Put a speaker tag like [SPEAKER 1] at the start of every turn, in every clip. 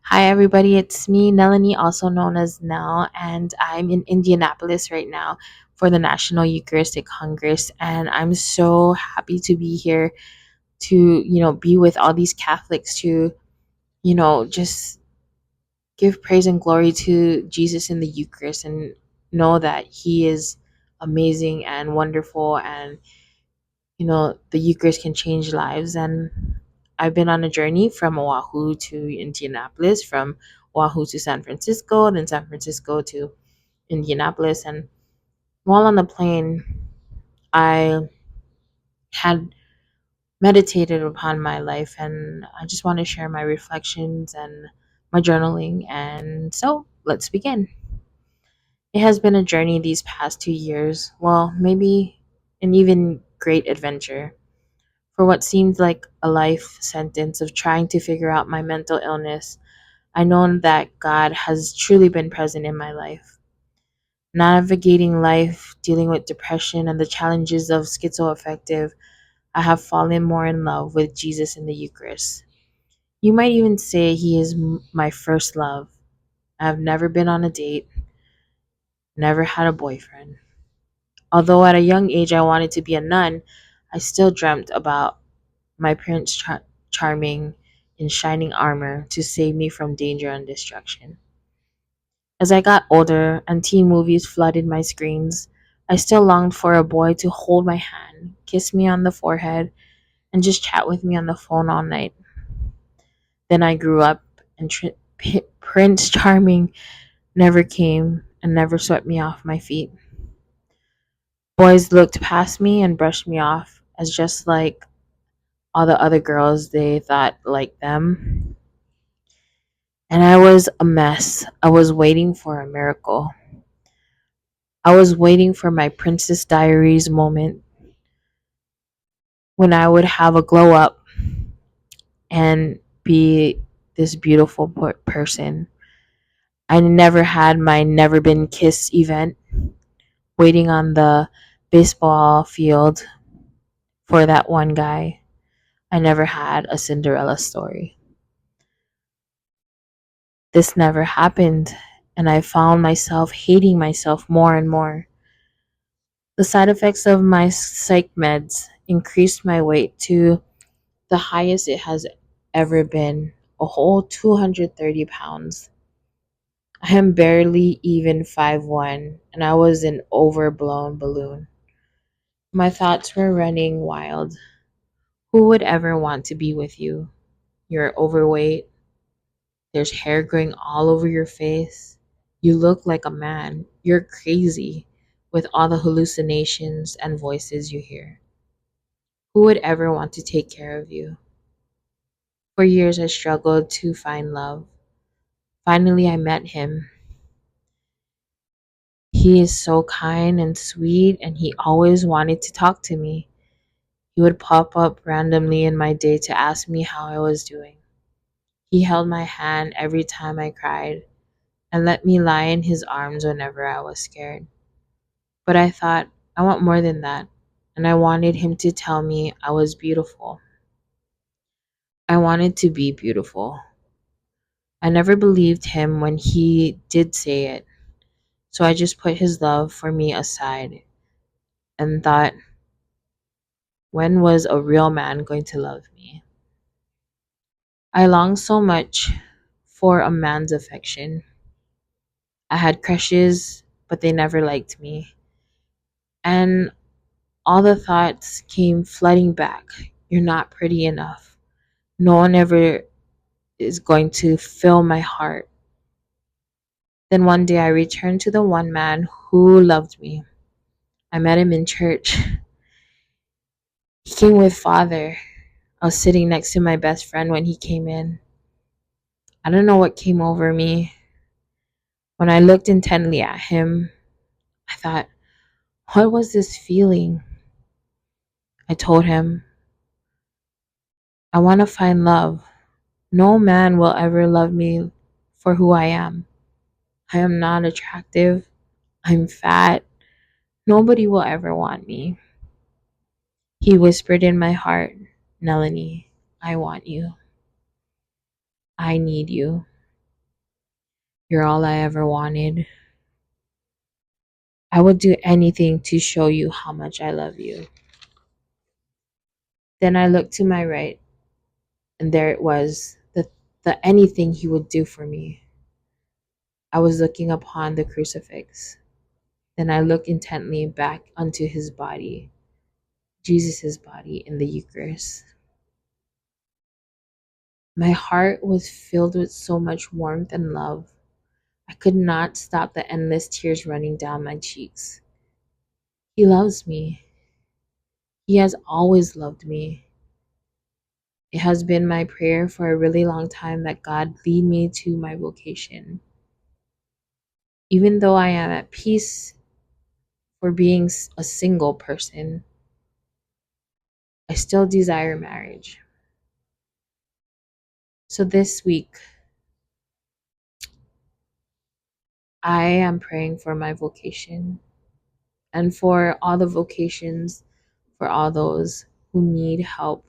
[SPEAKER 1] Hi, everybody. It's me, Melanie, also known as Nell, and I'm in Indianapolis right now for the National Eucharistic Congress. And I'm so happy to be here to, be with all these Catholics to, just give praise and glory to Jesus in the Eucharist and know that He is amazing and wonderful. And the Eucharist can change lives. And I've been on a journey from Oahu to Indianapolis, from Oahu to San Francisco, then San Francisco to Indianapolis. And while on the plane, I had meditated upon my life, and I just want to share my reflections and my journaling. And so let's begin. It has been a journey these past 2 years. Well, maybe an even great adventure. For what seemed like a life sentence of trying to figure out my mental illness, I know that God has truly been present in my life. Navigating life, dealing with depression and the challenges of schizoaffective, I have fallen more in love with Jesus in the Eucharist. You might even say he is my first love. I have never been on a date, never had a boyfriend. Although at a young age I wanted to be a nun, I still dreamt about my Prince Charming in shining armor to save me from danger and destruction. As I got older and teen movies flooded my screens, I still longed for a boy to hold my hand, kiss me on the forehead, and just chat with me on the phone all night. Then I grew up, and Prince Charming never came and never swept me off my feet. Boys looked past me and brushed me off as just like all the other girls they thought like them. And I was a mess. I was waiting for a miracle. I was waiting for my Princess Diaries moment when I would have a glow up and be this beautiful person. I never had my never been kissed event waiting on the baseball field for that one guy. I never had a Cinderella story. This never happened, and I found myself hating myself more and more. The side effects of my psych meds increased my weight to the highest it has ever been, a whole 230 pounds. I am barely even 5'1", and I was an overblown balloon. My thoughts were running wild. Who would ever want to be with you? You're overweight. There's hair growing all over your face. You look like a man. You're crazy with all the hallucinations and voices you hear. Who would ever want to take care of you? For years, I struggled to find love. Finally, I met him. He is so kind and sweet, and he always wanted to talk to me. He would pop up randomly in my day to ask me how I was doing. He held my hand every time I cried and let me lie in his arms whenever I was scared. But I thought, I want more than that, and I wanted him to tell me I was beautiful. I wanted to be beautiful. I never believed him when he did say it, so I just put his love for me aside and thought, when was a real man going to love me? I longed so much for a man's affection. I had crushes, but they never liked me. And all the thoughts came flooding back. You're not pretty enough. No one ever is going to fill my heart. Then one day I returned to the one man who loved me. I met him in church. He came with father. I was sitting next to my best friend when he came in. I don't know what came over me. When I looked intently at him, I thought, what was this feeling? I told him, I want to find love. No man will ever love me for who I am. I am not attractive. I'm fat. Nobody will ever want me. He whispered in my heart, Melanie, I want you. I need you. You're all I ever wanted. I would do anything to show you how much I love you. Then I looked to my right, and there it was, the anything he would do for me. I was looking upon the crucifix. Then I looked intently back unto his body, Jesus' body in the Eucharist. My heart was filled with so much warmth and love. I could not stop the endless tears running down my cheeks. He loves me. He has always loved me. It has been my prayer for a really long time that God lead me to my vocation. Even though I am at peace for being a single person, I still desire marriage. So this week, I am praying for my vocation and for all the vocations, for all those who need help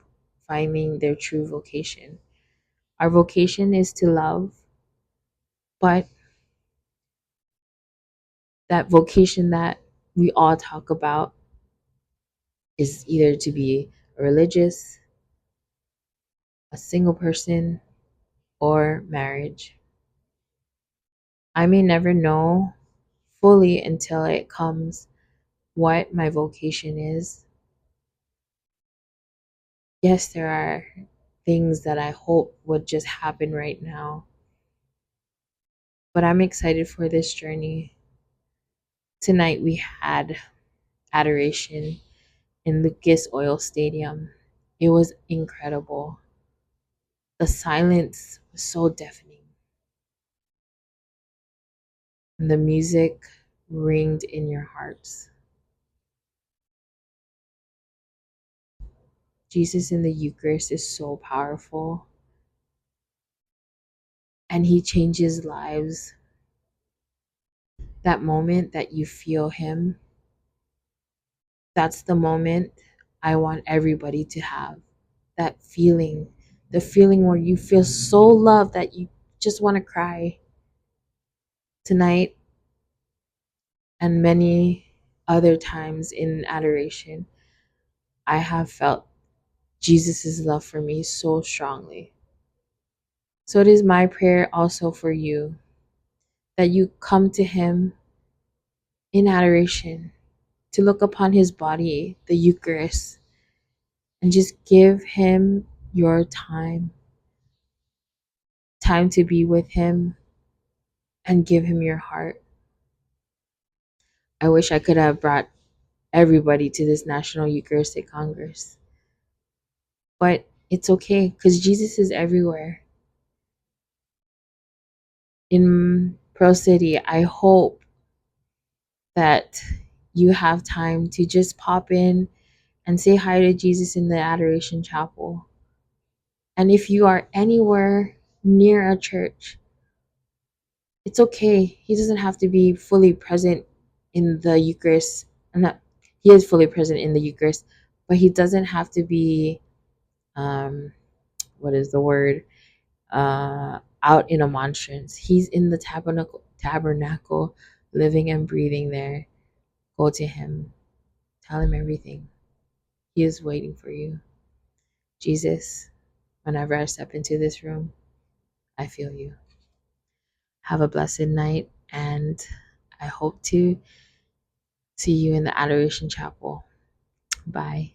[SPEAKER 1] finding their true vocation. Our vocation is to love, but that vocation that we all talk about is either to be a religious, a single person, or marriage. I may never know fully until it comes what my vocation is. Yes, there are things that I hope would just happen right now, but I'm excited for this journey. Tonight we had adoration in Lucas Oil Stadium. It was incredible. The silence was so deafening, and the music ringed in your hearts. Jesus in the Eucharist is so powerful, and he changes lives. That moment that you feel him, that's the moment I want everybody to have. That feeling, the feeling where you feel so loved that you just want to cry. Tonight and many other times in adoration, I have felt Jesus' love for me so strongly. So it is my prayer also for you that you come to him in adoration, to look upon his body, the Eucharist, and just give him your time to be with him and give him your heart. I wish I could have brought everybody to this National Eucharistic Congress, but it's okay because Jesus is everywhere. In Pro City, I hope that you have time to just pop in and say hi to Jesus in the Adoration Chapel. And if you are anywhere near a church, it's okay. He doesn't have to be fully present in the Eucharist. I'm not, he is fully present in the Eucharist, but he doesn't have to be, um, what is the word? Out in a monstrance. He's in the tabernacle, living and breathing there. Go to him. Tell him everything. He is waiting for you. Jesus, whenever I step into this room, I feel you. Have a blessed night, and I hope to see you in the Adoration Chapel. Bye.